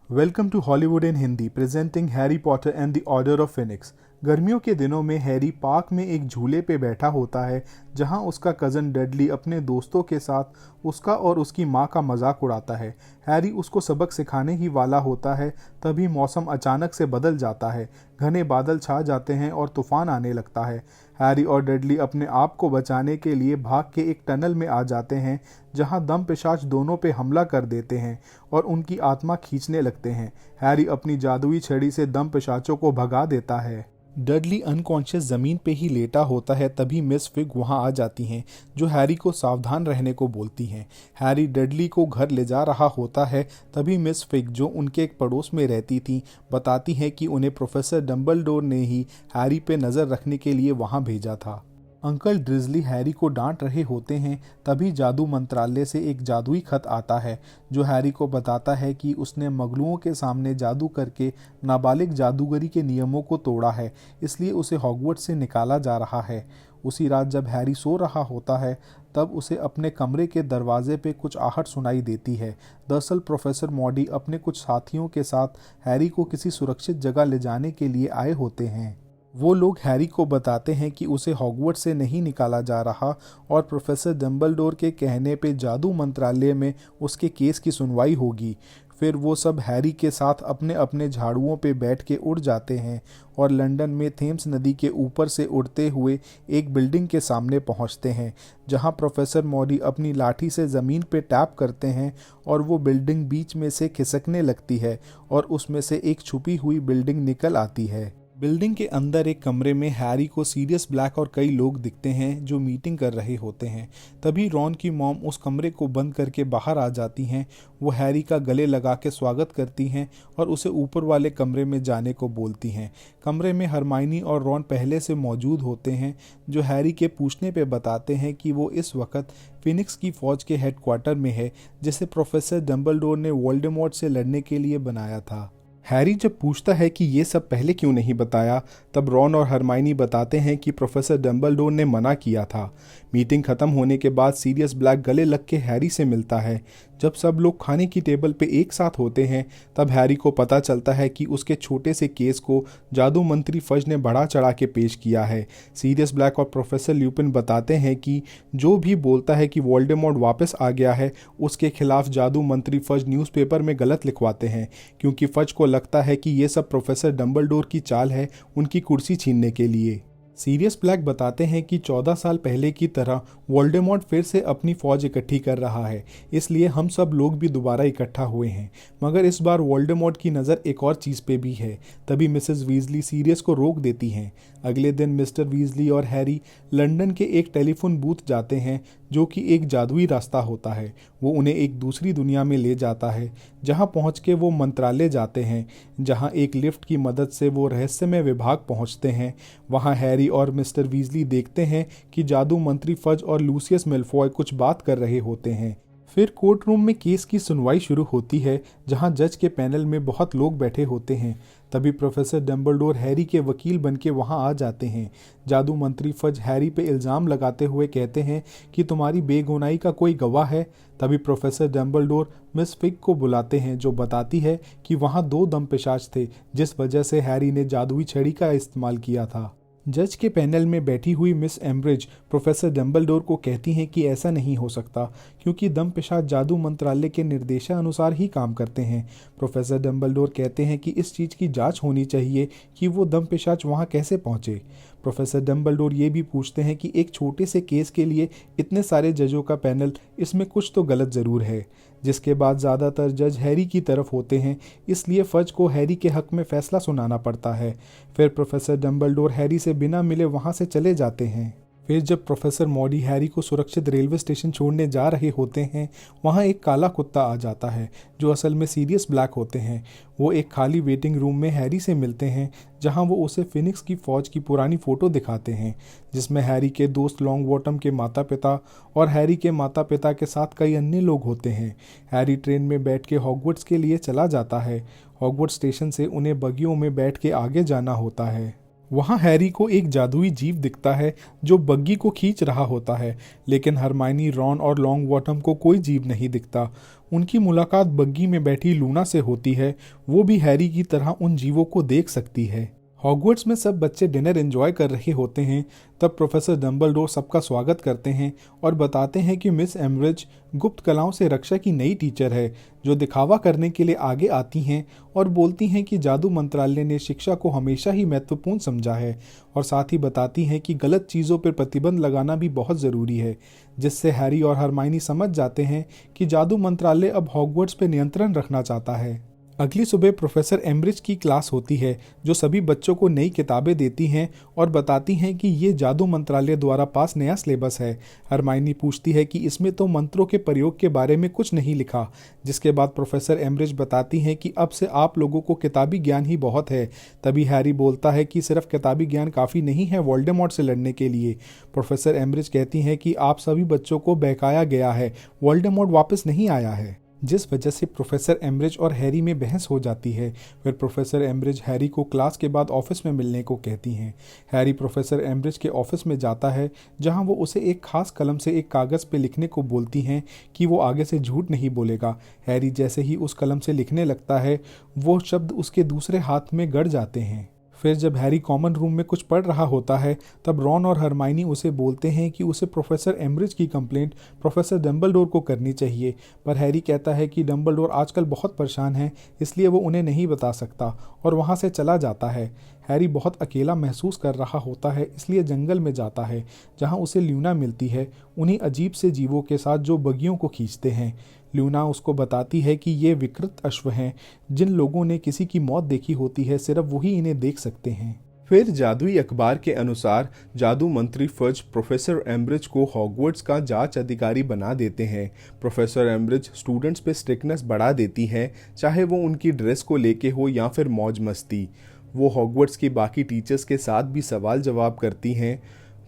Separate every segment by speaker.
Speaker 1: Welcome to Hollywood in Hindi presenting Harry Potter and the Order of Phoenix. गर्मियों के दिनों में हैरी पार्क में एक झूले पे बैठा होता है जहां उसका कज़न डडली अपने दोस्तों के साथ उसका और उसकी माँ का मजाक उड़ाता है। हैरी उसको सबक सिखाने ही वाला होता है, तभी मौसम अचानक से बदल जाता है। घने बादल छा जाते हैं और तूफान आने लगता है। हैरी और डडली अपने आप को बचाने के लिए भाग के एक टनल में आ जाते हैं जहां दम पिशाच दोनों पे हमला कर देते हैं और उनकी आत्मा खींचने लगते हैं। हैरी अपनी जादुई छड़ी से दम पिशाचों को भगा देता है। डडली अनकॉन्शियस जमीन पे ही लेटा होता है, तभी मिस फिग वहां आ जाती हैं जो हैरी को सावधान रहने को बोलती हैं। हैरी डडली को घर ले जा रहा होता है, तभी मिस फिग जो उनके एक पड़ोस में रहती थी बताती हैं कि उन्हें प्रोफेसर डंबलडोर ने ही हैरी पे नज़र रखने के लिए वहां भेजा था। अंकल ड्रिजली हैरी को डांट रहे होते हैं, तभी जादू मंत्रालय से एक जादुई खत आता है जो हैरी को बताता है कि उसने मगलुओं के सामने जादू करके नाबालिग जादूगरी के नियमों को तोड़ा है, इसलिए उसे हॉगवर्ट्स से निकाला जा रहा है। उसी रात जब हैरी सो रहा होता है तब उसे अपने कमरे के दरवाजे पे कुछ आहट सुनाई देती है। दरअसल प्रोफेसर मॉडी अपने कुछ साथियों के साथ हैरी को किसी सुरक्षित जगह ले जाने के लिए आए होते हैं। वो लोग हैरी को बताते हैं कि उसे हॉगवर्ट्स से नहीं निकाला जा रहा और प्रोफेसर डंबलडोर के कहने पे जादू मंत्रालय में उसके केस की सुनवाई होगी। फिर वो सब हैरी के साथ अपने अपने झाड़ुओं पे बैठ के उड़ जाते हैं और लंदन में थेम्स नदी के ऊपर से उड़ते हुए एक बिल्डिंग के सामने पहुंचते हैं जहां प्रोफेसर मॉडी अपनी लाठी से ज़मीन पे टैप करते हैं और वो बिल्डिंग बीच में से खिसकने लगती है और उसमें से एक छुपी हुई बिल्डिंग निकल आती है। बिल्डिंग के अंदर एक कमरे में हैरी को सीरियस ब्लैक और कई लोग दिखते हैं जो मीटिंग कर रहे होते हैं। तभी रॉन की मॉम उस कमरे को बंद करके बाहर आ जाती हैं। वो हैरी का गले लगा के स्वागत करती हैं और उसे ऊपर वाले कमरे में जाने को बोलती हैं। कमरे में हरमाइनी और रॉन पहले से मौजूद होते हैं जो हैरी के पूछने पे बताते हैं कि वो इस वक्त फिनिक्स की फौज के हेडक्वार्टर में है जिसे प्रोफेसर डंबलडोर ने वोल्डेमॉर्ट से लड़ने के लिए बनाया था। हैरी जब पूछता है कि ये सब पहले क्यों नहीं बताया, तब रॉन और हरमाइनी बताते हैं कि प्रोफेसर डंबलडोर ने मना किया था। मीटिंग खत्म होने के बाद सीरियस ब्लैक गले लग के हैरी से मिलता है। जब सब लोग खाने की टेबल पे एक साथ होते हैं तब हैरी को पता चलता है कि उसके छोटे से केस को जादू मंत्री फज ने बढ़ा चढ़ा के पेश किया है। सीरियस ब्लैक और प्रोफेसर ल्यूपिन बताते हैं कि जो भी बोलता है कि वोल्डेमॉर्ट वापस आ गया है उसके खिलाफ जादू मंत्री फज न्यूज़पेपर में गलत लिखवाते हैं, क्योंकि फज को लगता है कि ये सब प्रोफेसर डंबलडोर की चाल है उनकी कुर्सी छीनने के लिए। सीरियस ब्लैक बताते हैं कि 14 साल पहले की तरह वोल्डेमॉर्ट फिर से अपनी फौज इकट्ठी कर रहा है, इसलिए हम सब लोग भी दोबारा इकट्ठा हुए हैं। मगर इस बार वोल्डेमॉर्ट की नज़र एक और चीज़ पे भी है। तभी मिसेस वीजली सीरियस को रोक देती हैं। अगले दिन मिस्टर वीजली और हैरी लंदन के एक टेलीफोन बूथ जाते हैं जो कि एक जादुई रास्ता होता है। वो उन्हें एक दूसरी दुनिया में ले जाता है जहां पहुंच के वो मंत्रालय जाते हैं, जहां एक लिफ्ट की मदद से वो रहस्यमय विभाग पहुंचते हैं। वहां हैरी और मिस्टर वीजली देखते हैं कि जादू मंत्री फज और लूसियस मेलफॉय कुछ बात कर रहे होते हैं। फिर कोर्ट रूम में केस की सुनवाई शुरू होती है जहां जज के पैनल में बहुत लोग बैठे होते हैं। तभी प्रोफेसर डंबलडोर हैरी के वकील बनके वहां आ जाते हैं। जादू मंत्री फज हैरी पे इल्ज़ाम लगाते हुए कहते हैं कि तुम्हारी बेगुनाही का कोई गवाह है। तभी प्रोफेसर डंबलडोर मिस फिग को बुलाते हैं जो बताती है कि वहां 2 दम पिशाच थे जिस वजह से हैरी ने जादुई छड़ी का इस्तेमाल किया था। जज के पैनल में बैठी हुई मिस एम्ब्रिज प्रोफेसर डंबलडोर को कहती हैं कि ऐसा नहीं हो सकता, क्योंकि दम पिशाच जादू मंत्रालय के निर्देशानुसार ही काम करते हैं। प्रोफेसर डंबलडोर कहते हैं कि इस चीज़ की जांच होनी चाहिए कि वो दम पिशाच वहां कैसे पहुंचे। प्रोफेसर डंबलडोर ये भी पूछते हैं कि एक छोटे से केस के लिए इतने सारे जजों का पैनल, इसमें कुछ तो गलत ज़रूर है। जिसके बाद ज़्यादातर जज हैरी की तरफ होते हैं, इसलिए फज को हैरी के हक में फैसला सुनाना पड़ता है। फिर प्रोफेसर डंबलडोर हैरी से बिना मिले वहाँ से चले जाते हैं। फिर जब प्रोफेसर मॉडी हैरी को सुरक्षित रेलवे स्टेशन छोड़ने जा रहे होते हैं, वहाँ एक काला कुत्ता आ जाता है जो असल में सीरियस ब्लैक होते हैं। वो एक खाली वेटिंग रूम में हैरी से मिलते हैं जहाँ वो उसे फिनिक्स की फ़ौज की पुरानी फ़ोटो दिखाते हैं जिसमें हैरी के दोस्त लॉन्गबॉटम के माता पिता और हैरी के माता पिता के साथ कई अन्य लोग होते हैं। हैरी ट्रेन में बैठ के हॉगवर्ट्स के लिए चला जाता है। हॉगवर्ट्स स्टेशन से उन्हें बगियों में बैठ के आगे जाना होता है। वहाँ हैरी को एक जादुई जीव दिखता है जो बग्गी को खींच रहा होता है, लेकिन हरमाइनी, रॉन और लॉन्गबॉटम को कोई जीव नहीं दिखता। उनकी मुलाकात बग्गी में बैठी लूना से होती है। वो भी हैरी की तरह उन जीवों को देख सकती है। हॉगवर्ट्स में सब बच्चे डिनर एंजॉय कर रहे होते हैं। तब प्रोफेसर डम्बलडोर सबका स्वागत करते हैं और बताते हैं कि मिस एम्ब्रिज गुप्त कलाओं से रक्षा की नई टीचर है, जो दिखावा करने के लिए आगे आती हैं और बोलती हैं कि जादू मंत्रालय ने शिक्षा को हमेशा ही महत्वपूर्ण समझा है, और साथ ही बताती हैं कि गलत चीज़ों पर प्रतिबंध लगाना भी बहुत ज़रूरी है, जिससे हैरी और हरमाइनी समझ जाते हैं कि जादू मंत्रालय अब हॉगवर्ट्स पर नियंत्रण रखना चाहता है। अगली सुबह प्रोफेसर एम्ब्रिज की क्लास होती है, जो सभी बच्चों को नई किताबें देती हैं और बताती हैं कि ये जादू मंत्रालय द्वारा पास नया सिलेबस है। हरमाइनी पूछती है कि इसमें तो मंत्रों के प्रयोग के बारे में कुछ नहीं लिखा, जिसके बाद प्रोफेसर एम्ब्रिज बताती हैं कि अब से आप लोगों को किताबी ज्ञान ही बहुत है। तभी हैरी बोलता है कि सिर्फ किताबी ज्ञान काफ़ी नहीं है वोल्डेमॉर्ट से लड़ने के लिए। प्रोफेसर एम्ब्रिज कहती हैं कि आप सभी बच्चों को बहकाया गया है, वोल्डेमॉर्ट वापस नहीं आया है, जिस वजह से प्रोफेसर एम्ब्रिज और हैरी में बहस हो जाती है। फिर प्रोफेसर एम्ब्रिज हैरी को क्लास के बाद ऑफिस में मिलने को कहती हैं। हैरी प्रोफेसर एम्ब्रिज के ऑफिस में जाता है, जहां वो उसे एक खास कलम से एक कागज़ पे लिखने को बोलती हैं कि वो आगे से झूठ नहीं बोलेगा। हैरी जैसे ही उस कलम से लिखने लगता है, वो शब्द उसके दूसरे हाथ में गड़ जाते हैं। फिर जब हैरी कॉमन रूम में कुछ पढ़ रहा होता है, तब रॉन और हरमाइनी उसे बोलते हैं कि उसे प्रोफेसर एम्ब्रिज की कंप्लेंट प्रोफेसर डम्बलडोर को करनी चाहिए, पर हैरी कहता है कि डम्बलडोर आजकल बहुत परेशान है, इसलिए वो उन्हें नहीं बता सकता, और वहाँ से चला जाता है। हैरी बहुत अकेला महसूस कर रहा होता है, इसलिए जंगल में जाता है, जहाँ उसे ल्यूना मिलती है, उन्हीं अजीब से जीवों के साथ जो बगियों को खींचते हैं। ल्यूना उसको बताती है कि ये विकृत अश्व हैं, जिन लोगों ने किसी की मौत देखी होती है, सिर्फ वही इन्हें देख सकते हैं।
Speaker 2: फिर जादुई अखबार के अनुसार जादू मंत्री फज प्रोफेसर एम्ब्रिज को हॉगवर्ट्स का जांच अधिकारी बना देते हैं। प्रोफेसर एम्ब्रिज स्टूडेंट्स पे स्ट्रिक्टनेस बढ़ा देती हैं, चाहे वो उनकी ड्रेस को लेके हो या फिर मौज मस्ती। वो हॉगवर्ट्स के बाकी टीचर्स के साथ भी सवाल जवाब करती हैं।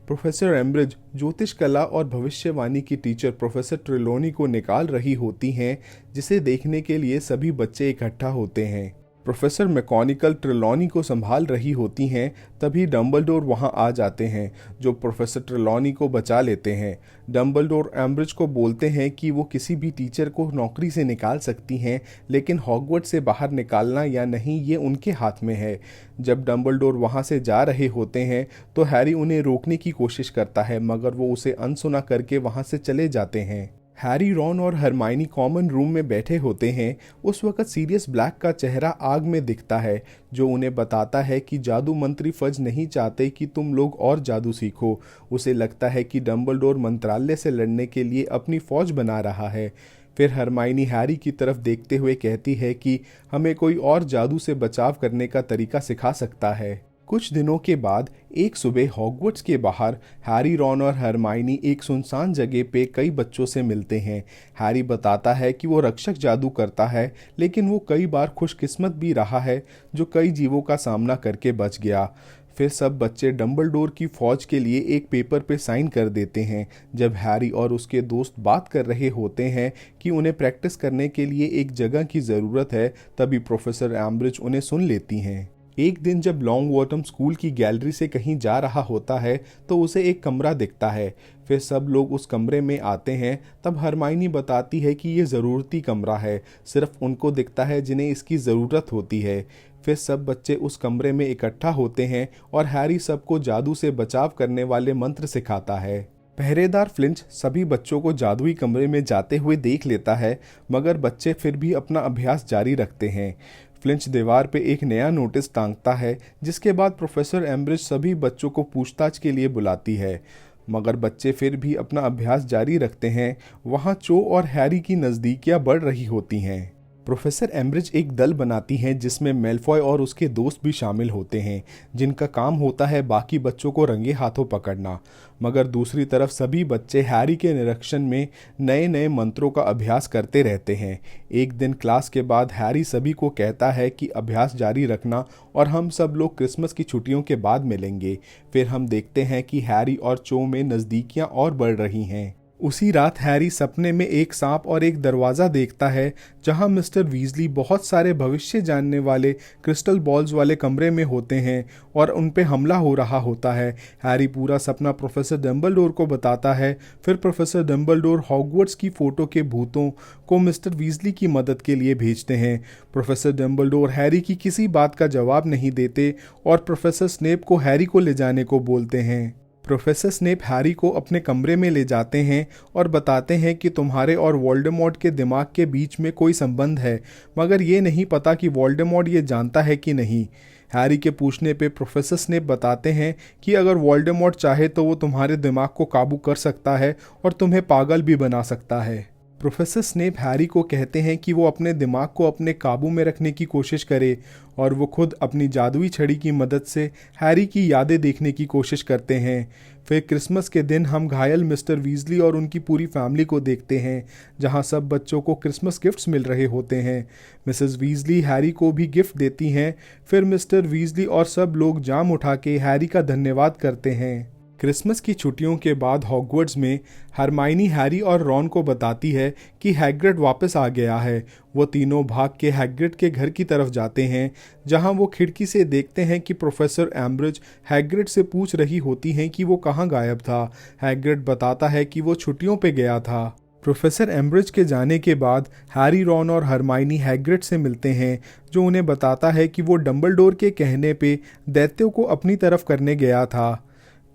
Speaker 2: प्रोफेसर एम्ब्रिज ज्योतिष कला और भविष्यवाणी की टीचर प्रोफेसर ट्रेलॉनी को निकाल रही होती हैं, जिसे देखने के लिए सभी बच्चे इकट्ठा होते हैं। प्रोफेसर मैकॉनिकल ट्रेलॉनी को संभाल रही होती हैं, तभी डम्बलडोर वहां आ जाते हैं, जो प्रोफेसर ट्रेलॉनी को बचा लेते हैं। डम्बलडोर एम्ब्रिज को बोलते हैं कि वो किसी भी टीचर को नौकरी से निकाल सकती हैं, लेकिन हॉगवर्ट्स से बाहर निकालना या नहीं ये उनके हाथ में है। जब डम्बलडोर वहां से जा रहे होते हैं तो हैरी उन्हें रोकने की कोशिश करता है, मगर वो उसे अनसुना करके वहां से चले जाते हैं। हैरी, रॉन और हरमाइनी कॉमन रूम में बैठे होते हैं। उस वक्त सीरियस ब्लैक का चेहरा आग में दिखता है, जो उन्हें बताता है कि जादू मंत्री फज नहीं चाहते कि तुम लोग और जादू सीखो। उसे लगता है कि डम्बलडोर मंत्रालय से लड़ने के लिए अपनी फौज बना रहा है। फिर हरमाइनी हैरी की तरफ देखते हुए कहती है कि हमें कोई और जादू से बचाव करने का तरीका सिखा सकता है। कुछ दिनों के बाद एक सुबह हॉगवर्ट्स के बाहर हैरी, रॉन और हरमाइनी एक सुनसान जगह पे कई बच्चों से मिलते हैं। हैरी बताता है कि वो रक्षक जादू करता है, लेकिन वो कई बार खुशकिस्मत भी रहा है, जो कई जीवों का सामना करके बच गया। फिर सब बच्चे डम्बलडोर की फौज के लिए एक पेपर पे साइन कर देते हैं। जब हैरी और उसके दोस्त बात कर रहे होते हैं कि उन्हें प्रैक्टिस करने के लिए एक जगह की ज़रूरत है, तभी प्रोफेसर एम्ब्रिज उन्हें सुन लेती हैं। एक दिन जब लॉन्गबॉटम स्कूल की गैलरी से कहीं जा रहा होता है, तो उसे एक कमरा दिखता है। फिर सब लोग उस कमरे में आते हैं। तब हरमाइनी बताती है कि ये ज़रूरती कमरा है, सिर्फ उनको दिखता है जिन्हें इसकी ज़रूरत होती है। फिर सब बच्चे उस कमरे में इकट्ठा होते हैं और हैरी सबको जादू से बचाव करने वाले मंत्र सिखाता है। पहरेदार फ्लिंच सभी बच्चों को जादुई कमरे में जाते हुए देख लेता है, मगर बच्चे फिर भी अपना अभ्यास जारी रखते हैं। फ्लिंच दीवार पे एक नया नोटिस टांगता है, जिसके बाद प्रोफेसर एम्ब्रिज सभी बच्चों को पूछताछ के लिए बुलाती है, मगर बच्चे फिर भी अपना अभ्यास जारी रखते हैं। वहाँ चो और हैरी की नज़दीकियाँ बढ़ रही होती हैं। प्रोफेसर एम्ब्रिज एक दल बनाती हैं, जिसमें मेलफॉय और उसके दोस्त भी शामिल होते हैं, जिनका काम होता है बाकी बच्चों को रंगे हाथों पकड़ना। मगर दूसरी तरफ सभी बच्चे हैरी के निरीक्षण में नए नए मंत्रों का अभ्यास करते रहते हैं। एक दिन क्लास के बाद हैरी सभी को कहता है कि अभ्यास जारी रखना और हम सब लोग क्रिसमस की छुट्टियों के बाद मिलेंगे। फिर हम देखते हैं कि हैरी और चो में नज़दीकियाँ और बढ़ रही हैं। उसी रात हैरी सपने में एक सांप और एक दरवाज़ा देखता है जहां मिस्टर वीजली बहुत सारे भविष्य जानने वाले क्रिस्टल बॉल्स वाले कमरे में होते हैं और उन पे हमला हो रहा होता है। हैरी पूरा सपना प्रोफेसर डम्बलडोर को बताता है। फिर प्रोफेसर डम्बलडोर हॉगवर्ट्स की फ़ोटो के भूतों को मिस्टर वीजली की मदद के लिए भेजते हैं। प्रोफेसर डम्बलडोर हैरी की किसी बात का जवाब नहीं देते और प्रोफेसर स्नेप को हैरी को ले जाने को बोलते हैं। प्रोफेसर स्नेप हैरी को अपने कमरे में ले जाते हैं और बताते हैं कि तुम्हारे और वोल्डेमॉर्ट के दिमाग के बीच में कोई संबंध है, मगर ये नहीं पता कि वोल्डेमॉर्ट ये जानता है कि नहीं। हैरी के पूछने पे प्रोफेसर स्नेप बताते हैं कि अगर वोल्डेमॉर्ट चाहे तो वो तुम्हारे दिमाग को काबू कर सकता है और तुम्हें पागल भी बना सकता है। प्रोफेसर स्नेप हैरी को कहते हैं कि वो अपने दिमाग को अपने काबू में रखने की कोशिश करे और वो खुद अपनी जादुई छड़ी की मदद से हैरी की यादें देखने की कोशिश करते हैं। फिर क्रिसमस के दिन हम घायल मिस्टर वीजली और उनकी पूरी फैमिली को देखते हैं, जहां सब बच्चों को क्रिसमस गिफ्ट्स मिल रहे होते हैं। मिसेस वीजली हैरी को भी गिफ्ट देती हैं। फिर मिस्टर वीजली और सब लोग जाम उठा के हैरी का धन्यवाद करते हैं। क्रिसमस की छुट्टियों के बाद हॉगवर्ट्स में हरमाइनी हैरी और रॉन को बताती है कि हैग्रिड वापस आ गया है। वो तीनों भाग के हैग्रिड के घर की तरफ जाते हैं, जहां वो खिड़की से देखते हैं कि प्रोफेसर एम्ब्रिज हैग्रिड से पूछ रही होती हैं कि वो कहाँ गायब था। हैग्रिड बताता है कि वो छुट्टियों पे गया था। प्रोफेसर एम्ब्रिज के जाने के बाद हैरी, रॉन और हरमाइनी हैग्रिड से मिलते हैं, जो उन्हें बताता है कि वो डंबलडोर के कहने पे दैत्यों को अपनी तरफ करने गया था।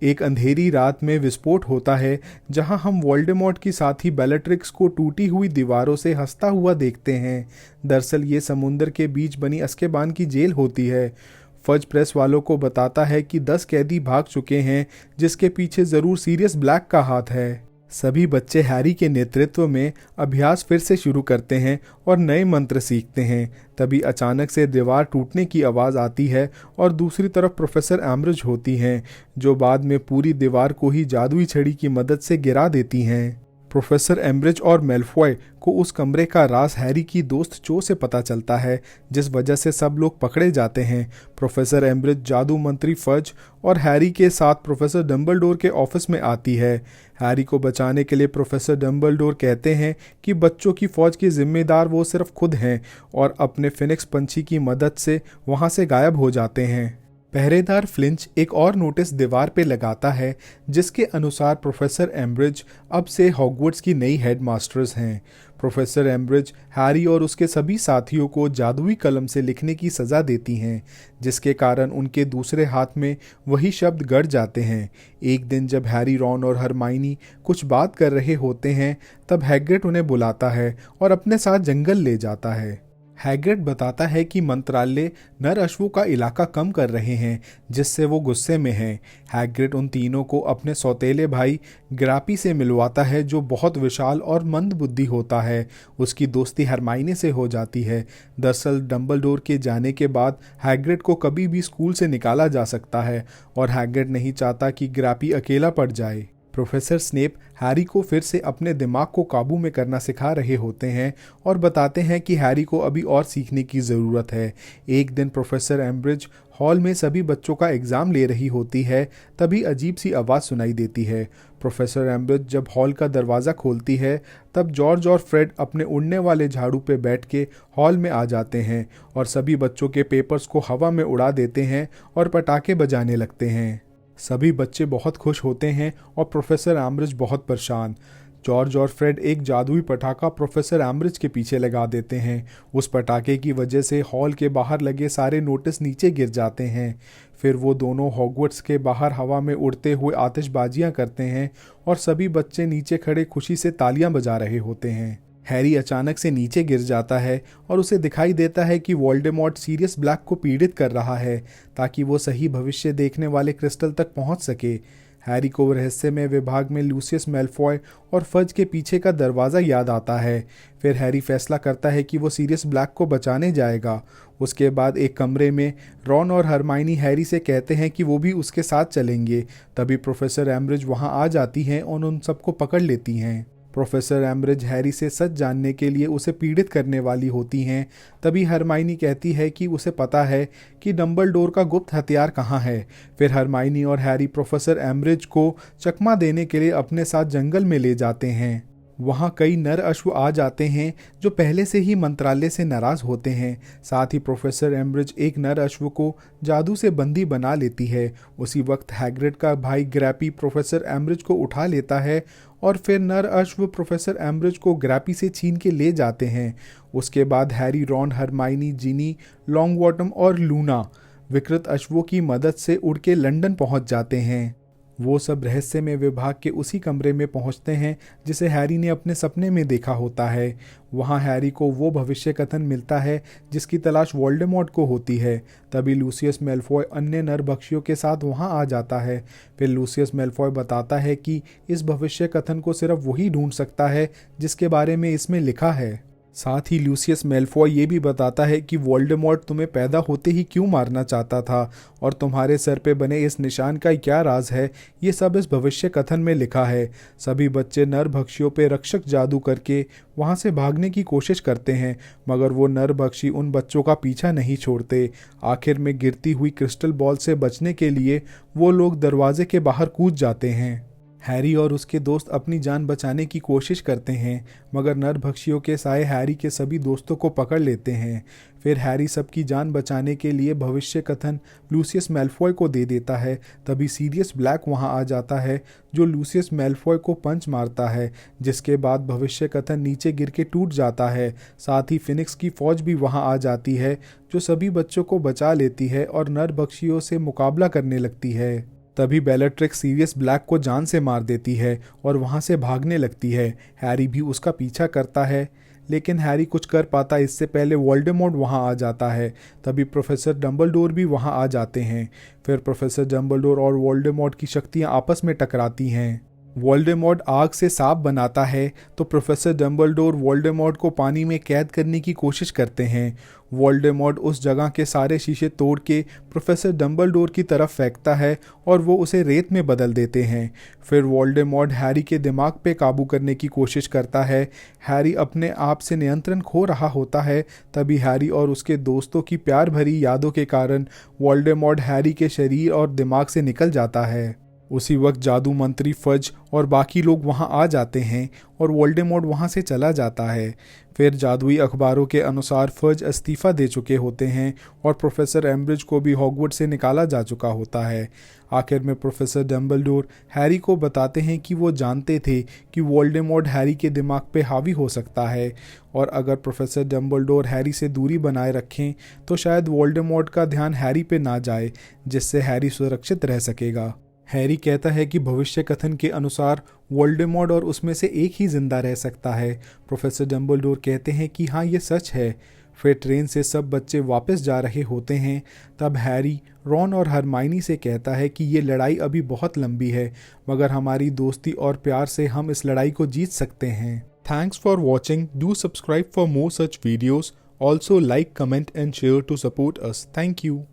Speaker 2: एक अंधेरी रात में विस्फोट होता है, जहां हम वोल्डेमॉर्ट की साथी बेलेट्रिक्स को टूटी हुई दीवारों से हंसता हुआ देखते हैं। दरअसल ये समुंदर के बीच बनी अस्केबान की जेल होती है। फज प्रेस वालों को बताता है कि 10 कैदी भाग चुके हैं, जिसके पीछे ज़रूर सीरियस ब्लैक का हाथ है। सभी बच्चे हैरी के नेतृत्व में अभ्यास फिर से शुरू करते हैं और नए मंत्र सीखते हैं। तभी अचानक से दीवार टूटने की आवाज़ आती है और दूसरी तरफ प्रोफेसर एम्ब्रिज होती हैं, जो बाद में पूरी दीवार को ही जादुई छड़ी की मदद से गिरा देती हैं। प्रोफेसर एम्ब्रिज और मेलफॉय को उस कमरे का राज हैरी की दोस्त जो से पता चलता है, जिस वजह से सब लोग पकड़े जाते हैं। प्रोफेसर एम्ब्रिज जादू मंत्री फज और हैरी के साथ प्रोफेसर डंबलडोर के ऑफिस में आती है। हैरी को बचाने के लिए प्रोफेसर डंबलडोर कहते हैं कि बच्चों की फौज के जिम्मेदार वो सिर्फ खुद हैं और अपने फिनिक्स पंछी की मदद से वहाँ से गायब हो जाते हैं। पहरेदार फ्लिंच एक और नोटिस दीवार पे लगाता है, जिसके अनुसार प्रोफेसर एम्ब्रिज अब से हॉगवर्ट्स की नई हेडमास्टर्स हैं। प्रोफेसर एम्ब्रिज हैरी और उसके सभी साथियों को जादुई कलम से लिखने की सज़ा देती हैं, जिसके कारण उनके दूसरे हाथ में वही शब्द गड़ जाते हैं। एक दिन जब हैरी, रॉन और हरमाइनी कुछ बात कर रहे होते हैं, तब हैग्रिड उन्हें बुलाता है और अपने साथ जंगल ले जाता है। हैग्रिड बताता है कि मंत्रालय नर अश्वों का इलाका कम कर रहे हैं, जिससे वो गुस्से में हैं। हैग्रिड उन तीनों को अपने सौतेले भाई ग्रापी से मिलवाता है, जो बहुत विशाल और मंदबुद्धि होता है। उसकी दोस्ती हरमाइनी से हो जाती है। दरअसल डंबलडोर के जाने के बाद हैग्रिड को कभी भी स्कूल से निकाला जा सकता है और हैग्रिड नहीं चाहता कि ग्रापी अकेला पड़ जाए। प्रोफेसर स्नेप हैरी को फिर से अपने दिमाग को काबू में करना सिखा रहे होते हैं और बताते हैं कि हैरी को अभी और सीखने की ज़रूरत है। एक दिन प्रोफेसर एम्ब्रिज हॉल में सभी बच्चों का एग्ज़ाम ले रही होती है, तभी अजीब सी आवाज़ सुनाई देती है। प्रोफेसर एम्ब्रिज जब हॉल का दरवाज़ा खोलती है, तब जॉर्ज और फ्रेड अपने उड़ने वाले झाड़ू पे बैठ के हॉल में आ जाते हैं और सभी बच्चों के पेपर्स को हवा में उड़ा देते हैं और पटाखे बजाने लगते हैं। सभी बच्चे बहुत खुश होते हैं और प्रोफेसर एम्ब्रिज बहुत परेशान। जॉर्ज और फ्रेड एक जादुई पटाखा प्रोफेसर एम्ब्रिज के पीछे लगा देते हैं। उस पटाखे की वजह से हॉल के बाहर लगे सारे नोटिस नीचे गिर जाते हैं। फिर वो दोनों हॉगवर्ट्स के बाहर हवा में उड़ते हुए आतिशबाजियां करते हैं और सभी बच्चे नीचे खड़े खुशी से तालियां बजा रहे होते हैं। हैरी अचानक से नीचे गिर जाता है और उसे दिखाई देता है कि वोल्डेमॉर्ट सीरियस ब्लैक को पीड़ित कर रहा है, ताकि वो सही भविष्य देखने वाले क्रिस्टल तक पहुंच सके। हैरी को रहस्यमय विभाग में लूसियस मेलफॉय और फज के पीछे का दरवाज़ा याद आता है। फिर हैरी फैसला करता है कि वो सीरियस ब्लैक को बचाने जाएगा। उसके बाद एक कमरे में रॉन और हरमाइनी हैरी से कहते हैं कि वो भी उसके साथ चलेंगे। तभी प्रोफेसर एम्ब्रिज वहाँ आ जाती हैं और उन सबको पकड़ लेती हैं।
Speaker 1: प्रोफेसर एम्ब्रिज हैरी से सच जानने के लिए उसे पीड़ित करने वाली होती हैं। तभी हरमाइनी कहती है कि उसे पता है कि डंबलडोर का गुप्त हथियार कहाँ है। फिर हरमाइनी और हैरी प्रोफेसर एम्ब्रिज को चकमा देने के लिए अपने साथ जंगल में ले जाते हैं। वहाँ कई नर अश्व आ जाते हैं जो पहले से ही मंत्रालय से नाराज होते हैं। साथ ही प्रोफेसर एम्ब्रिज एक नर अश्व को जादू से बंदी बना लेती है। उसी वक्त हैग्रिड का भाई ग्रैपी प्रोफेसर एम्ब्रिज को उठा लेता है और फिर नर अश्व प्रोफेसर एम्ब्रिज को ग्रैपी से छीन के ले जाते हैं। उसके बाद हैरी, रॉन, हरमाइनी, जिनी, लॉन्गबॉटम और लूना विकृत अश्वों की मदद से उड़ के लंदन पहुंच जाते हैं। वो सब रहस्यमय विभाग के उसी कमरे में पहुंचते हैं जिसे हैरी ने अपने सपने में देखा होता है। वहां हैरी को वो भविष्य कथन मिलता है जिसकी तलाश वोल्डेमॉर्ट को होती है। तभी लूसियस मैल्फॉय अन्य नरभक्षियों के साथ वहां आ जाता है। फिर लूसियस मैल्फॉय बताता है कि इस भविष्य कथन को सिर्फ वही ढूंढ सकता है जिसके बारे में इसमें लिखा है। साथ ही लूसियस मैल्फॉय ये भी बताता है कि वोल्डेमॉर्ट तुम्हें पैदा होते ही क्यों मारना चाहता था और तुम्हारे सर पे बने इस निशान का क्या राज है। ये सब इस भविष्य कथन में लिखा है। सभी बच्चे नरभक्षियों पे रक्षक जादू करके वहाँ से भागने की कोशिश करते हैं, मगर वो नरभक्षी उन बच्चों का पीछा नहीं छोड़ते। आखिर में गिरती हुई क्रिस्टल बॉल से बचने के लिए वो लोग दरवाजे के बाहर कूद जाते हैं। हैरी और उसके दोस्त अपनी जान बचाने की कोशिश करते हैं, मगर नरभक्षियों के साए हैरी के सभी दोस्तों को पकड़ लेते हैं। फिर हैरी सबकी जान बचाने के लिए भविष्य कथन लूसियस मैल्फॉय को दे देता है। तभी सीरियस ब्लैक वहां आ जाता है जो लूसियस मैल्फॉय को पंच मारता है, जिसके बाद भविष्य कथन नीचे गिर के टूट जाता है। साथ ही फिनिक्स की फौज भी वहां आ जाती है जो सभी बच्चों को बचा लेती है और नरभक्षियों से मुकाबला करने लगती है। तभी बेllatrix सीरियस ब्लैक को जान से मार देती है और वहां से भागने लगती है। हैरी भी उसका पीछा करता है, लेकिन हैरी कुछ कर पाता इससे पहले वोल्डेमॉर्ट वहां आ जाता है। तभी प्रोफेसर डंबलडोर भी वहां आ जाते हैं। फिर प्रोफेसर डंबलडोर और वोल्डेमॉर्ट की शक्तियां आपस में टकराती हैं। वोल्डेमॉर्ट आग से सांप बनाता है तो प्रोफेसर डंबलडोर वोल्डेमॉर्ट को पानी में कैद करने की कोशिश करते हैं। वोल्डेमॉर्ट उस जगह के सारे शीशे तोड़ के प्रोफेसर डंबलडोर की तरफ फेंकता है और वो उसे रेत में बदल देते हैं। फिर वोल्डेमॉर्ट हैरी के दिमाग पे काबू करने की कोशिश करता है। हैरी अपने आप से नियंत्रण खो रहा होता है। तभी हैरी और उसके दोस्तों की प्यार भरी यादों के कारण वोल्डेमॉर्ट हैरी के शरीर और दिमाग से निकल जाता है। उसी वक्त जादू मंत्री फज और बाकी लोग वहां आ जाते हैं और वोल्डेमॉर्ट वहां से चला जाता है। फिर जादुई अखबारों के अनुसार फज इस्तीफा दे चुके होते हैं और प्रोफेसर एम्ब्रिज को भी हॉगवर्ट्स से निकाला जा चुका होता है। आखिर में प्रोफेसर डंबलडोर हैरी को बताते हैं कि वो जानते थे कि वोल्डेमॉर्ट हैरी के दिमाग पे हावी हो सकता है और अगर प्रोफेसर डंबलडोर हैरी से दूरी बनाए रखें तो शायद वोल्डेमॉर्ट का ध्यान हैरी पे ना जाए, जिससे हैरी सुरक्षित रह सकेगा। हैरी कहता है कि भविष्य कथन के अनुसार वोल्डेमॉर्ट और उसमें से एक ही जिंदा रह सकता है। प्रोफेसर डंबलडोर कहते हैं कि हाँ, ये सच है। फिर ट्रेन से सब बच्चे वापस जा रहे होते हैं। तब हैरी, रॉन और हरमाइनी से कहता है कि ये लड़ाई अभी बहुत लंबी है, मगर हमारी दोस्ती और प्यार से हम इस लड़ाई को जीत सकते हैं। Thanks for watching. Do subscribe for more such videos. Also like, comment and share to support us. Thank you.